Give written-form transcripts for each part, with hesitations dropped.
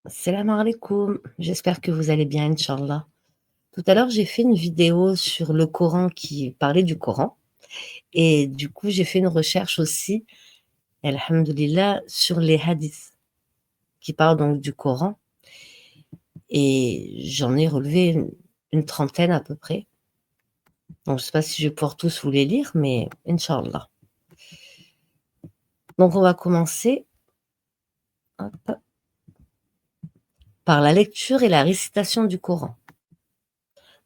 Salam alaikum, j'espère que vous allez bien, Inch'Allah. Tout à l'heure, j'ai fait une vidéo sur le Coran qui parlait du Coran et du coup, j'ai fait une recherche aussi, alhamdoulilah, sur les hadiths qui parlent donc du Coran et j'en ai relevé une trentaine à peu près. Donc, je ne sais pas si je vais pouvoir tous vous les lire, mais Inch'Allah. Donc, on va commencer hop, par la lecture et la récitation du Coran.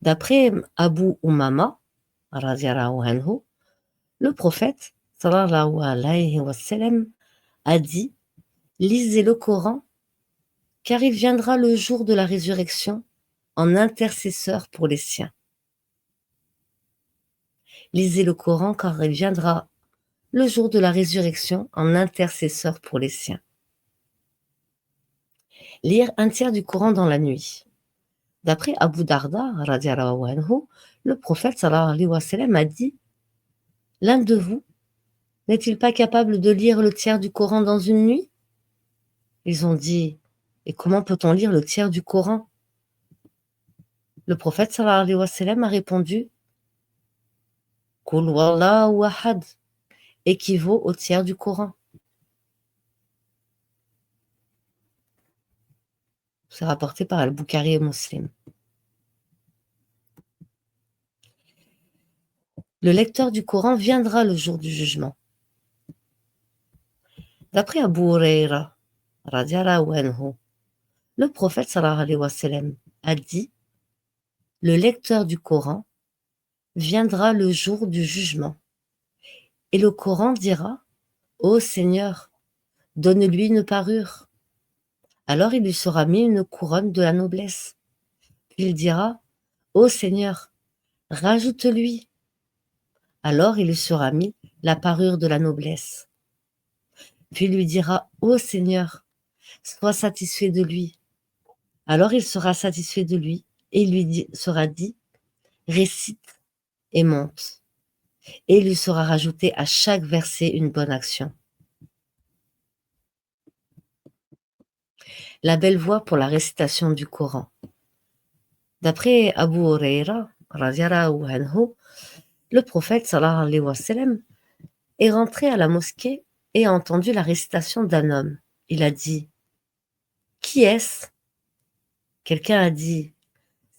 D'après Abu Umama, radiyallahu anhu, le prophète, sallallahu alayhi wa sallam, a dit: lisez le Coran, car il viendra le jour de la résurrection en intercesseur pour les siens. Lisez le Coran, car il viendra le jour de la résurrection en intercesseur pour les siens. Lire un tiers du Coran dans la nuit. D'après Abu Darda, radiyallahu anhu, le prophète, sallallahu alayhi wa sallam, a dit: l'un de vous n'est-il pas capable de lire le tiers du Coran dans une nuit? Ils ont dit: et comment peut-on lire le tiers du Coran? Le prophète sallallahu alayhi wa sallam a répondu: Qul wallahu ahad équivaut au tiers du Coran. C'est rapporté par Al-Bukhari et Muslim. Le lecteur du Coran viendra le jour du jugement. D'après Abu Huraira, radiyallahu anhu, le prophète sallallahu alayhi wa sallam a dit: le lecteur du Coran viendra le jour du jugement. Et le Coran dira: ô Seigneur, donne-lui une parure. Alors il lui sera mis une couronne de la noblesse. Puis il dira: ô Seigneur, rajoute-lui. Alors il lui sera mis la parure de la noblesse. Puis il lui dira: ô Seigneur, sois satisfait de lui. Alors il sera satisfait de lui et il lui sera dit: récite et monte. Et il lui sera rajouté à chaque verset une bonne action. La belle voix pour la récitation du Coran. D'après Abu Huraira, radiyallahu anhu, le prophète sallallahu alayhi wa sallam est rentré à la mosquée et a entendu la récitation d'un homme. Il a dit: qui est-ce? Quelqu'un a dit: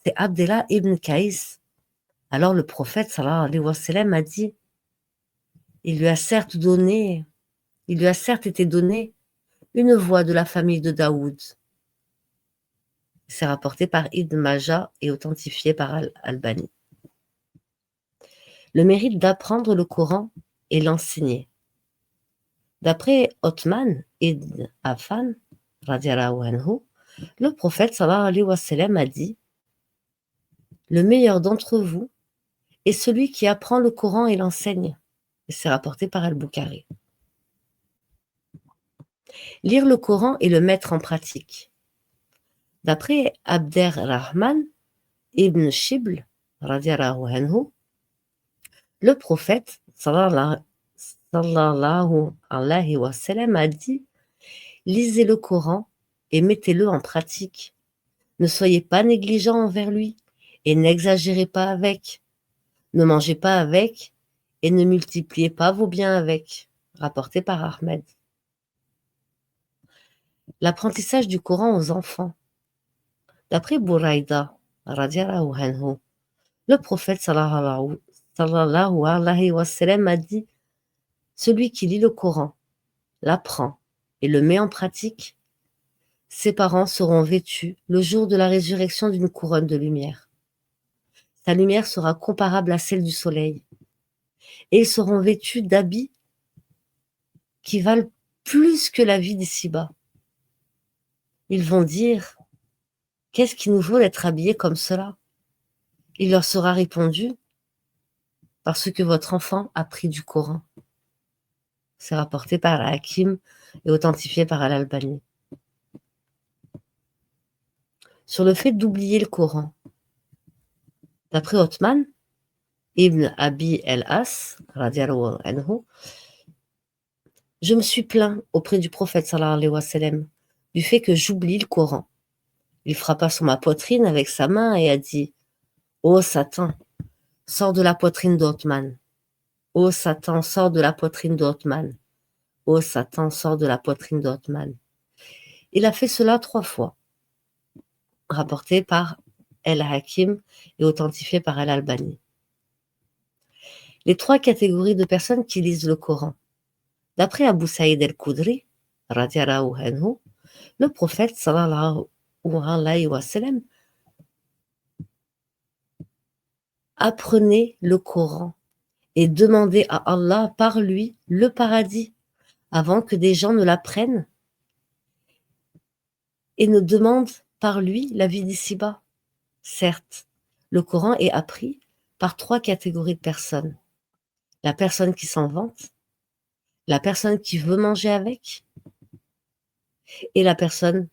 c'est Abdallah ibn Qaïs. Alors le prophète sallallahu alayhi wa sallam a dit: il lui a certes été donné une voix de la famille de Daoud. C'est rapporté par Ibn Majah et authentifié par Al-Albani. Le mérite d'apprendre le Coran et l'enseigner. D'après Othman ibn Affan, radiyallahu anhu, le prophète sallallahu alayhi wa sallam a dit: le meilleur d'entre vous est celui qui apprend le Coran et l'enseigne. Et c'est rapporté par Al-Bukhari. Lire le Coran et le mettre en pratique. D'après Abderrahman ibn Shibl, radiyallahu anhu, le prophète sallallahu alayhi wa sallam a dit: lisez le Coran et mettez-le en pratique. Ne soyez pas négligents envers lui et n'exagérez pas avec. Ne mangez pas avec et ne multipliez pas vos biens avec. Rapporté par Ahmed. L'apprentissage du Coran aux enfants. D'après Bouraïda, radiyallahu anhu, le prophète sallallahu alayhi wa sallam a dit: celui qui lit le Coran, l'apprend et le met en pratique, ses parents seront vêtus le jour de la résurrection d'une couronne de lumière. Sa lumière sera comparable à celle du soleil et ils seront vêtus d'habits qui valent plus que la vie d'ici-bas. Ils vont dire: qu'est-ce qui nous vaut d'être habillés comme cela? Il leur sera répondu: parce que votre enfant a pris du Coran. C'est rapporté par Hakim et authentifié par Al-Albani. Sur le fait d'oublier le Coran. D'après Othman ibn Abi el-As, radiyallahu anhu, je me suis plaint auprès du prophète sallallahu alayhi wa sallam du fait que j'oublie le Coran. Il frappa sur ma poitrine avec sa main et a dit: Ô Satan, sors de la poitrine d'Othman. Ô Satan, sors de la poitrine d'Othman. Ô Satan, sors de la poitrine d'Othman. Il a fait cela 3 fois, rapporté par El-Hakim et authentifié par Al-Albani. Les 3 catégories de personnes qui lisent le Coran. D'après Abu Saïd el-Khudri, radiallahu anhu, le prophète sallallahu alayhi wa sallam apprenait le Coran et demandait à Allah par lui le paradis avant que des gens ne l'apprennent et ne demandent par lui la vie d'ici-bas. Certes, le Coran est appris par 3 catégories de personnes. La personne qui s'en vante, la personne qui veut manger avec et la personne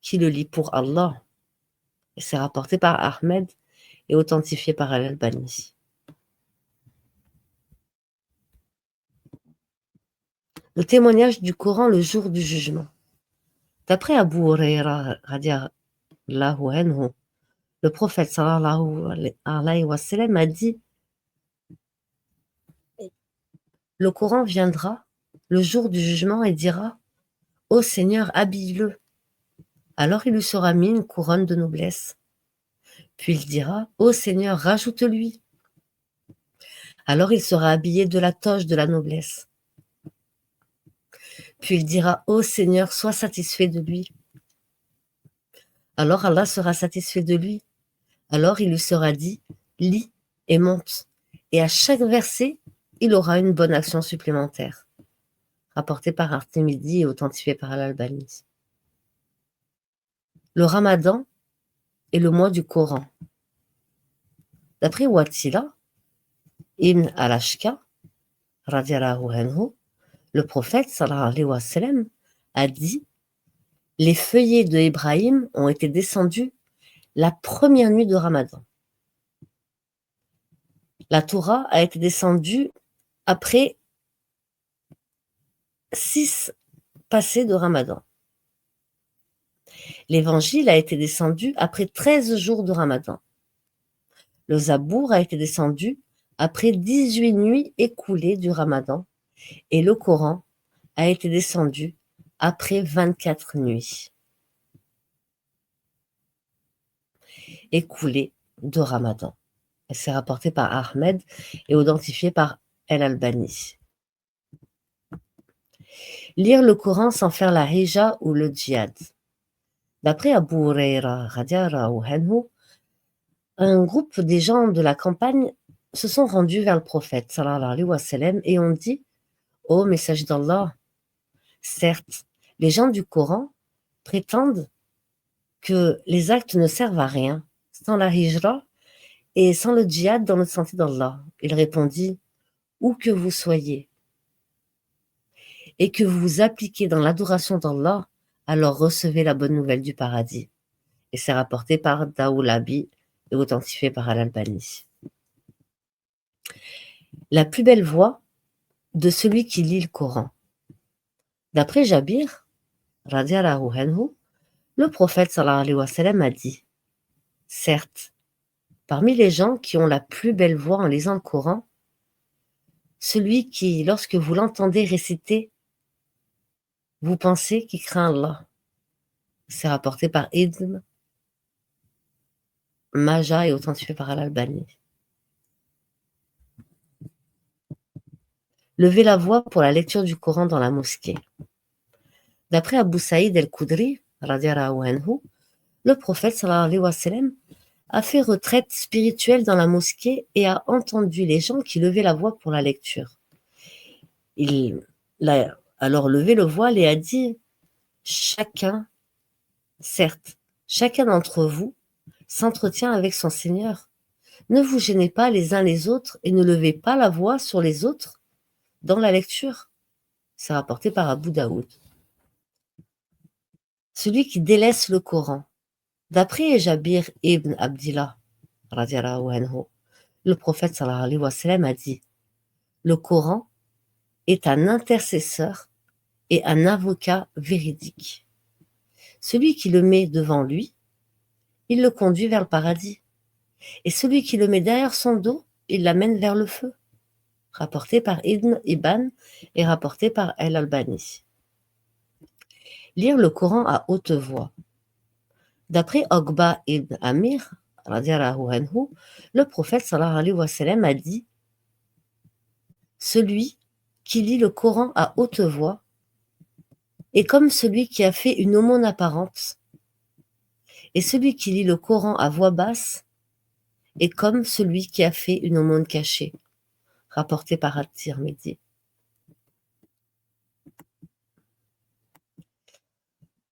qui le lit pour Allah. Et c'est rapporté par Ahmed et authentifié par Al-Albani. Le témoignage du Coran le jour du jugement. D'après Abu Huraira radiallahu anhu, le prophète sallallahu alayhi wa sallam a dit: le Coran viendra le jour du jugement et dira: Ô Seigneur, habille-le. Alors il lui sera mis une couronne de noblesse. Puis il dira: Ô Seigneur, rajoute-lui. Alors il sera habillé de la toge de la noblesse. Puis il dira: Ô Seigneur, sois satisfait de lui. Alors Allah sera satisfait de lui. Alors il lui sera dit: lis et monte. Et à chaque verset, il aura une bonne action supplémentaire. Rapporté par Artémidi et authentifié par Al-Albani. Le Ramadan est le mois du Coran. D'après Watila ibn al-Ashqa, radiallahu anhu, le prophète sallallahu alayhi wa sallam a dit: les feuillets de Ibrahim ont été descendus la première nuit de Ramadan. La Torah a été descendue après 6 passés de Ramadan. L'Évangile a été descendu après 13 jours de Ramadan. Le Zabour a été descendu après 18 nuits écoulées du Ramadan. Et le Coran a été descendu après 24 nuits écoulées de Ramadan. Et c'est rapporté par Ahmed et authentifié par El-Albani. Lire le Coran sans faire la hija ou le djihad. D'après Abu Huraira radiallahu anhu, un groupe des gens de la campagne se sont rendus vers le prophète sallallahu alayhi wa sallam et ont dit: Ô messager d'Allah, certes, les gens du Coran prétendent que les actes ne servent à rien sans la hijra et sans le djihad dans le sentier d'Allah. Il répondit: où que vous soyez et que vous vous appliquez dans l'adoration d'Allah, alors recevez la bonne nouvelle du paradis. Et c'est rapporté par Daoulabi et authentifié par Al-Albani. La plus belle voix de celui qui lit le Coran. D'après Jabir, radiallahu anhu, le prophète sallallahu alayhi wa sallam a dit: certes, parmi les gens qui ont la plus belle voix en lisant le Coran, celui qui, lorsque vous l'entendez réciter, vous pensez qu'il craint Allah. C'est rapporté par Ibn Majah et authentifié par Al-Albani. Levez la voix pour la lecture du Coran dans la mosquée. D'après Abu Saïd el-Khudri, radiallahu anhu, le prophète sallallahu alayhi wa sallam a fait retraite spirituelle dans la mosquée et a entendu les gens qui levaient la voix pour la lecture. Il a alors levé le voile et a dit: chacun d'entre vous s'entretient avec son Seigneur. Ne vous gênez pas les uns les autres et ne levez pas la voix sur les autres dans la lecture. C'est rapporté par Abu Daoud. Celui qui délaisse le Coran. D'après Jabir ibn Abdillah, radiallahu anhu, le prophète sallallahu alayhi wa sallam a dit: le Coran est un intercesseur et un avocat véridique. Celui qui le met devant lui, il le conduit vers le paradis. Et celui qui le met derrière son dos, il l'amène vers le feu. Rapporté par Ibn Ibn et rapporté par El-Albani. Lire le Coran à haute voix. D'après Oqba ibn Amir, radiallahu anhu, le prophète sallallahu alayhi wa sallam a dit: celui qui lit le Coran à haute voix est comme celui qui a fait une aumône apparente, et celui qui lit le Coran à voix basse est comme celui qui a fait une aumône cachée. Rapporté par At-Tirmidhi.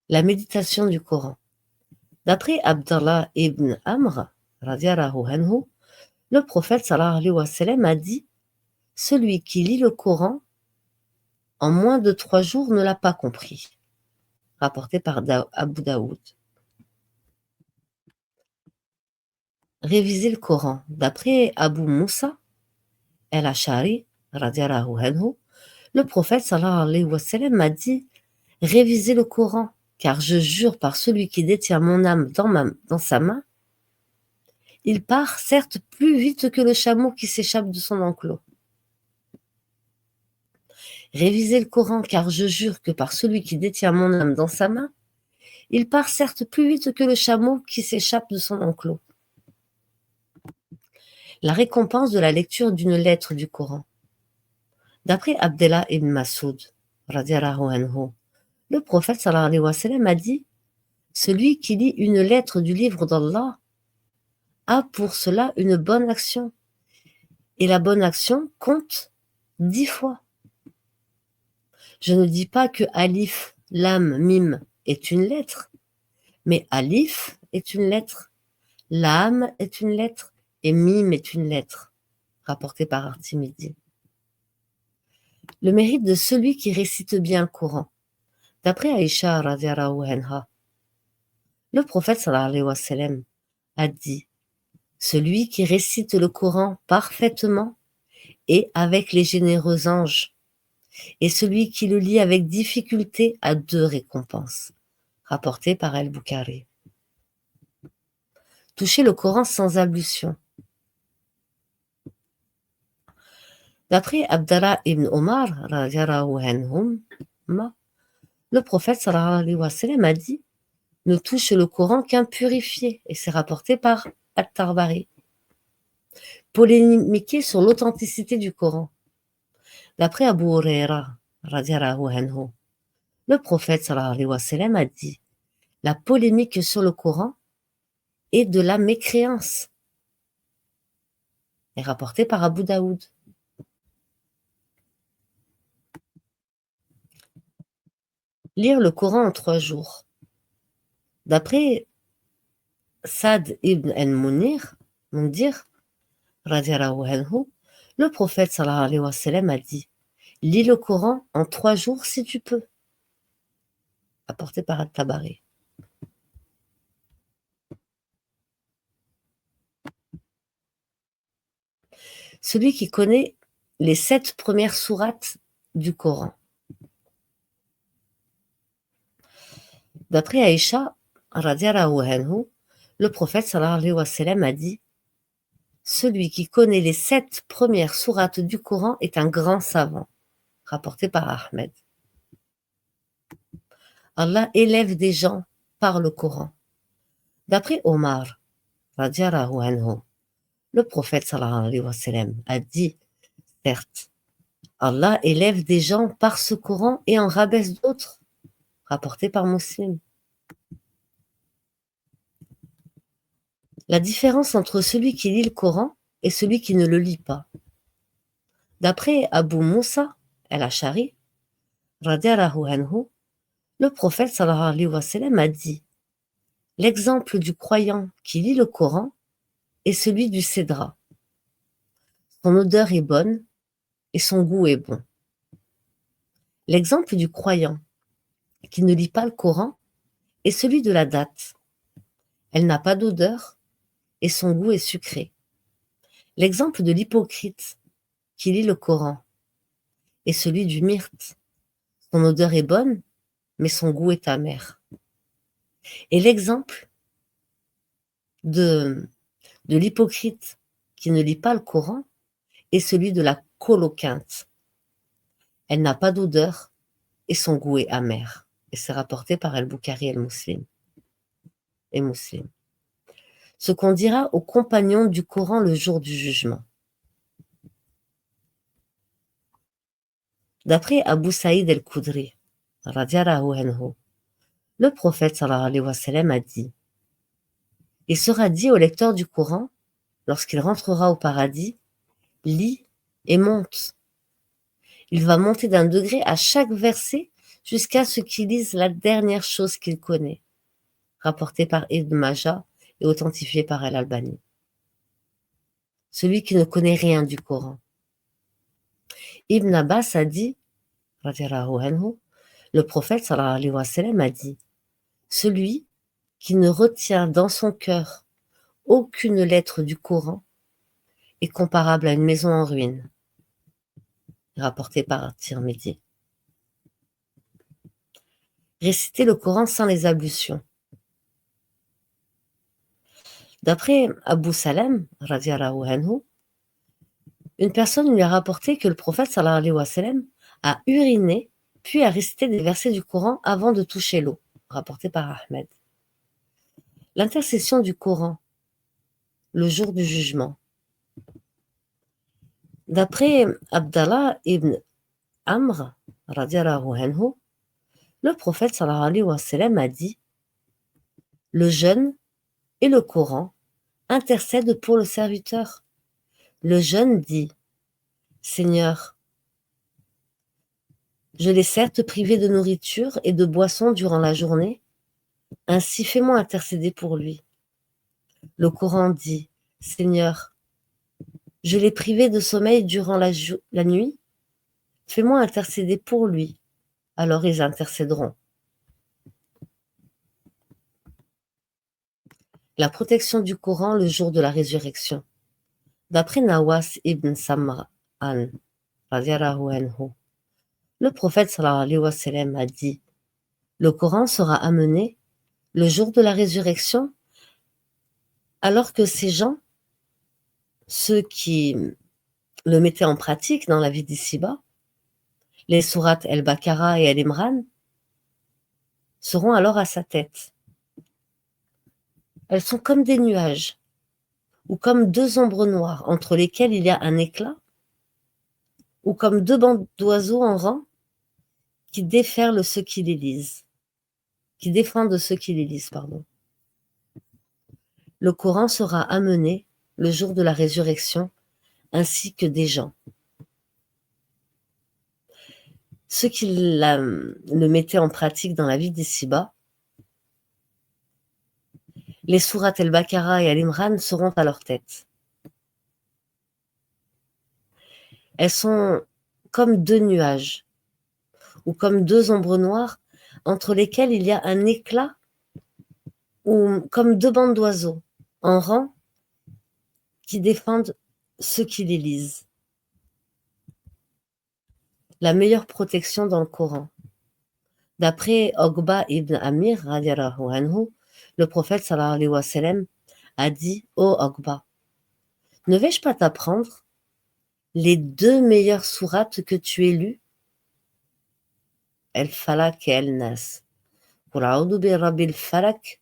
La méditation du Coran. D'après Abdallah ibn Amr, radiallahu anhu, le prophète sallallahu alayhi wa sallam a dit: celui qui lit le Coran en moins de 3 jours ne l'a pas compris. Rapporté par Abu Daoud. Réviser le Coran. D'après Abu Moussa el-Ashari, radiallahu anhu, le prophète sallallahu alayhi wa sallam a dit: révisez le Coran, car je jure par celui qui détient mon âme dans sa main, il part certes plus vite que le chameau qui s'échappe de son enclos. Révisez le Coran, car je jure que par celui qui détient mon âme dans sa main, il part certes plus vite que le chameau qui s'échappe de son enclos. La récompense de la lecture d'une lettre du Coran. D'après Abdallah ibn Masoud, radiallahu anhu, le prophète sallallahu alayhi wa sallam a dit: celui qui lit une lettre du livre d'Allah a pour cela une bonne action, et la bonne action compte 10 fois. Je ne dis pas que Alif, Lam, Mim est une lettre, mais Alif est une lettre, Lam est une lettre, et Mim est une lettre, rapporté par At-Tirmidhi. Le mérite de celui qui récite bien le Coran. D'après Aïcha radiallahu anha, le prophète sallallahu alayhi wa sallam a dit: celui qui récite le Coran parfaitement et avec les généreux anges, et celui qui le lit avec difficulté a 2 récompenses. Rapporté par Al-Bukhari. Toucher le Coran sans ablution. D'après Abdallah ibn Omar, radiallahu anhuma, le prophète sallallahu alayhi wa sallam a dit: ne touche le Coran qu'un purifié, et c'est rapporté par At-Tabari. Polémiquer sur l'authenticité du Coran. D'après Abu Huraira, radiallahu anhu, le prophète sallallahu alayhi wa sallam a dit: la polémique sur le Coran est de la mécréance. Est rapporté par Abu Daoud. Lire le Coran en 3 jours. D'après Sad ibn al-Munir, radiallahu anhu, le prophète sallallahu alayhi wa sallam a dit: lis le Coran en 3 jours si tu peux. Apporté par At-Tabari. Celui qui connaît les 7 premières sourates du Coran. D'après Aïcha, radiallahu anhu, le prophète sallallahu alayhi wa sallam a dit: celui qui connaît les 7 premières sourates du Coran est un grand savant. Rapporté par Ahmed. Allah élève des gens par le Coran. D'après Omar, radiallahu anhu, le prophète sallallahu alayhi wa sallam a dit: certes, Allah élève des gens par ce Coran et en rabaisse d'autres. Rapporté par Muslim. La différence entre celui qui lit le Coran et celui qui ne le lit pas. D'après Abu Moussa el-Ashari, radiallahu anhu, le prophète sallallahu alayhi wa sallam a dit: l'exemple du croyant qui lit le Coran est celui du cédra. Son odeur est bonne et son goût est bon. L'exemple du croyant qui ne lit pas le Coran est celui de la date. Elle n'a pas d'odeur et son goût est sucré. L'exemple de l'hypocrite qui lit le Coran est celui du myrte. Son odeur est bonne, mais son goût est amer. Et l'exemple de l'hypocrite qui ne lit pas le Coran est celui de la coloquinte. Elle n'a pas d'odeur et son goût est amer. Et c'est rapporté par Al-Bukhari et Muslim. Ce qu'on dira aux compagnons du Coran le jour du jugement. D'après Abu Saïd el-Khudri, radiallahu anhu, le prophète sallallahu alayhi wa sallam a dit: il sera dit au lecteur du Coran, lorsqu'il rentrera au paradis, lis et monte. Il va monter d'un degré à chaque verset jusqu'à ce qu'il lise la dernière chose qu'il connaît, rapporté par Ibn Majah et authentifié par Al-Albani. Celui qui ne connaît rien du Coran. Ibn Abbas a dit, radiallahu anhu, le prophète sallallahu alayhi wa sallam a dit: celui qui ne retient dans son cœur aucune lettre du Coran est comparable à une maison en ruine, rapporté par Tirmidhi. Réciter le Coran sans les ablutions. D'après Abu Salam, radiallahu anhu, une personne lui a rapporté que le prophète sallallahu alayhi wa sallam a uriné puis a récité des versets du Coran avant de toucher l'eau, rapporté par Ahmed. L'intercession du Coran le jour du jugement. D'après Abdallah ibn Amr, radiallahu anhu, le prophète sallallahu alayhi wa sallam a dit: le jeûne et le Coran intercèdent pour le serviteur. Le jeûne dit: Seigneur, je l'ai certes privé de nourriture et de boisson durant la journée, ainsi fais-moi intercéder pour lui. Le Coran dit: Seigneur, je l'ai privé de sommeil durant la nuit, fais-moi intercéder pour lui. Alors ils intercéderont. La protection du Coran le jour de la résurrection. D'après Nawas ibn Sam'an, radiallahu anhu, le prophète sallallahu alayhi wa sallam a dit: le Coran sera amené le jour de la résurrection, alors que ces gens, ceux qui le mettaient en pratique dans la vie d'ici-bas, les sourates El-Baqara et El-Imran, seront alors à sa tête. Elles sont comme des nuages, ou comme deux ombres noires entre lesquelles il y a un éclat, ou comme deux bandes d'oiseaux en rang qui déferlent ceux qui les lisent, qui défendent ceux qui les lisent, pardon. Le Coran sera amené le jour de la résurrection, ainsi que des gens. Ceux qui le mettaient en pratique dans la vie d'ici-bas, les sourates El-Baqara et Al-Imran seront à leur tête. Elles sont comme deux nuages, ou comme deux ombres noires, entre lesquelles il y a un éclat, ou comme deux bandes d'oiseaux, en rang, qui défendent ceux qui les lisent. La meilleure protection dans le Coran. D'après Uqba ibn Amir, radiallahu anhu, le prophète sallallahu alayhi wa sallam a dit: ô Uqba, ne vais-je pas t'apprendre les deux meilleures sourates que tu aies lues? El-Falak et El-Nas. Qul a'udhu bi rabbil falak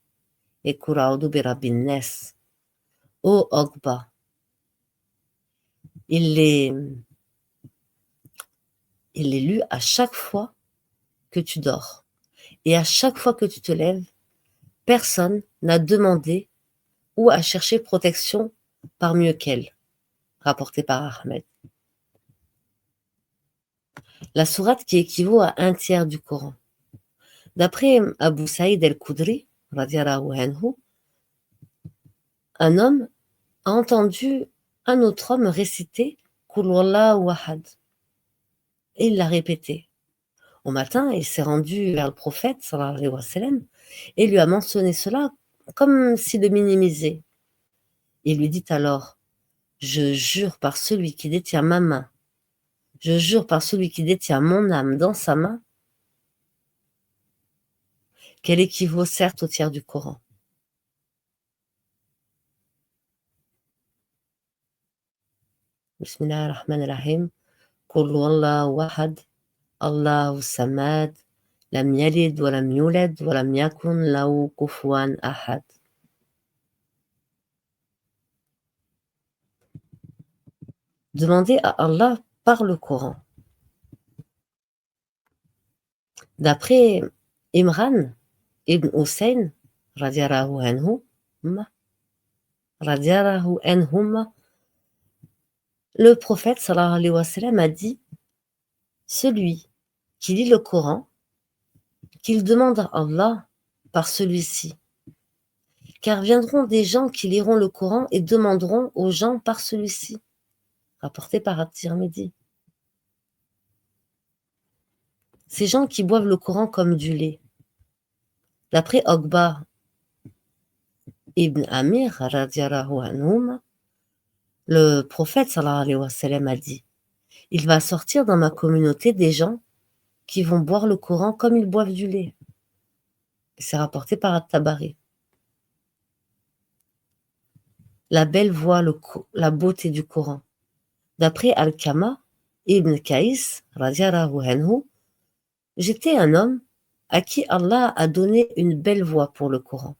et Qul a'udhu bi rabbin nas. Ô Uqba, il les lut à chaque fois que tu dors. Et à chaque fois que tu te lèves, personne n'a demandé ou a cherché protection par mieux qu'elle, rapporté par Ahmed. La sourate qui équivaut à un tiers du Coran. D'après Abu Saïd el-Khudri, radiallahu anhu, un homme a entendu un autre homme réciter Qul huwallahu ahad. Et il l'a répété. Au matin, il s'est rendu vers le prophète, sallallahu alayhi wa sallam, et lui a mentionné cela comme s'il le minimisait. Il lui dit alors: je jure par celui qui détient ma main, je jure par celui qui détient mon âme dans sa main, qu'elle équivaut certes au tiers du Coran. Bismillahir-Rahmanir-Rahim. Qul huwallahu ahad, Allahu samad, lam yalid wa lam yulad wa lam yakun lahu kufuwan ahad. Demandez à Allah par le Coran. D'après Imran ibn Hussein, radiallahu anhuma, le prophète sallallahu alayhi wa sallam a dit: celui qui lit le Coran, qu'il demande à Allah par celui-ci, car viendront des gens qui liront le Coran et demanderont aux gens par celui-ci. Rapporté par At-Tirmidhi. Ces gens qui boivent le Coran comme du lait. D'après Uqba ibn Amir, radiallahu anhum, le prophète sallallahu alayhi wa sallam a dit: il va sortir dans ma communauté des gens qui vont boire le Coran comme ils boivent du lait. C'est rapporté par At-Tabari. La belle voix, la beauté du Coran. D'après Al-Kama ibn Kaïs, radiallahu anhu, j'étais un homme à qui Allah a donné une belle voix pour le Coran.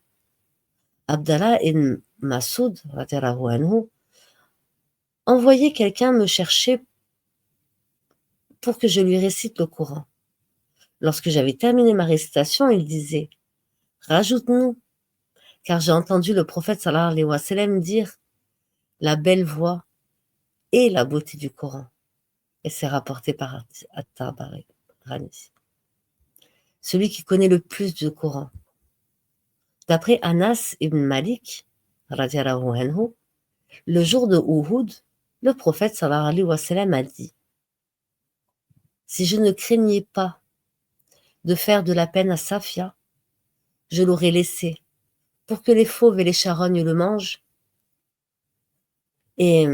Abdallah ibn Masoud, radiallahu anhu, envoyait quelqu'un me chercher pour que je lui récite le Coran. Lorsque j'avais terminé ma récitation, il disait: rajoute-nous, car j'ai entendu le prophète sallallahu alayhi wa sallam dire la belle voix et la beauté du Coran. Et c'est rapporté par At-Tabari. Celui qui connaît le plus du Coran. D'après Anas ibn Malik, radiallahu anhu, le jour de Uhud, le prophète sallallahu alayhi wa sallam a dit: si je ne craignais pas de faire de la peine à Safia, je l'aurais laissé pour que les fauves et les charognes le mangent, et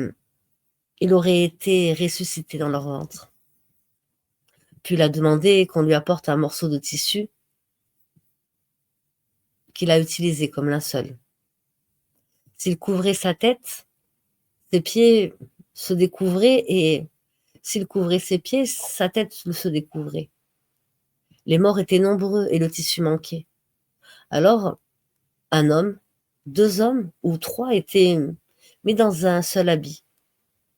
il aurait été ressuscité dans leur ventre. Puis il a demandé qu'on lui apporte un morceau de tissu qu'il a utilisé comme linceul. S'il couvrait sa tête, ses pieds se découvraient, et s'il couvrait ses pieds, sa tête se découvrait. Les morts étaient nombreux et le tissu manquait. Alors, un homme, 2 hommes ou 3 étaient mis dans un seul habit,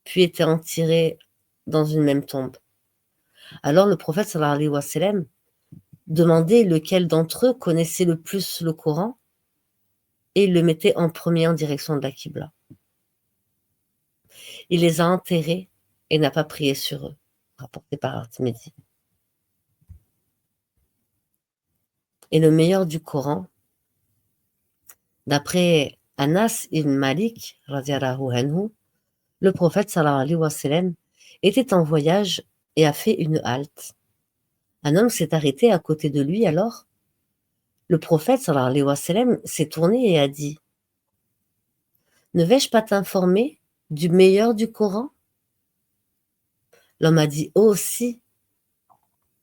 puis étaient enterrés dans une même tombe. Alors le prophète sallallahu alayhi wa sallam demandait lequel d'entre eux connaissait le plus le Coran, et il le mettait en premier en direction de la Qibla. Il les a enterrés et n'a pas prié sur eux, rapporté par At-Tirmidhi. Et le meilleur du Coran, d'après Anas ibn Malik, radiallahu anhu, le prophète sallallahu alayhi wa sallam était en voyage et a fait une halte. Un homme s'est arrêté à côté de lui alors. Le prophète sallallahu alayhi wa sallam s'est tourné et a dit: ne vais-je pas t'informer du meilleur du Coran? L'homme a dit: oh si.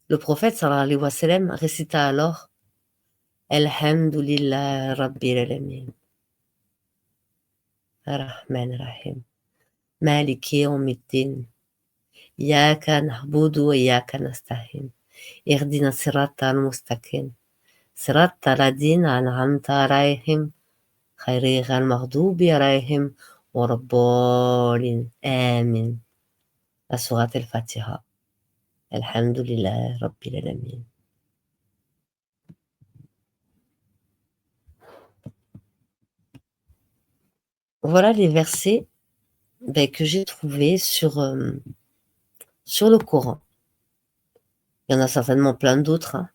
Le prophète sallallahu alayhi wa sallam récita alors: Alhamdulillah Rabbil Alamin, Ar-Rahman Rahim, Maliki Yawmiddin, Iyaka na'budu wa iyaka nasta'in, Ihdina siratal mustaqim, siratal ladina an'amta alayhim, Ghayril maghdubi alayhim waladdallin. Amin. La sourate Al-Fatiha. Alhamdulillah Rabbil Alamin. Voilà les versets que j'ai trouvés sur le Coran. Il y en a certainement plein d'autres, hein.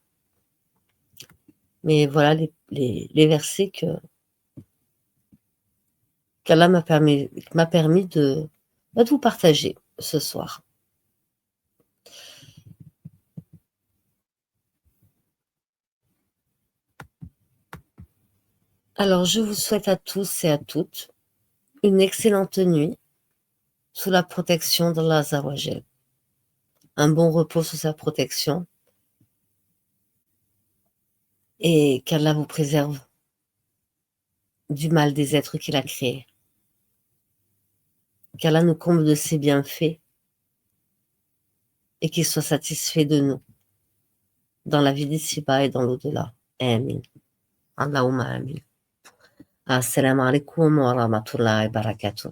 Mais voilà les versets qu'Allah m'a permis de vous partager ce soir. Alors, je vous souhaite à tous et à toutes une excellente nuit sous la protection d'Allah Azza wa Jal. Un bon repos sous sa protection. et qu'Allah vous préserve du mal des êtres qu'il a créés. Qu'Allah nous comble de ses bienfaits et qu'il soit satisfait de nous dans la vie d'ici-bas et dans l'au-delà. Amin. Allahumma amin. Assalamu alaikum wa rahmatullahi wa barakatuh.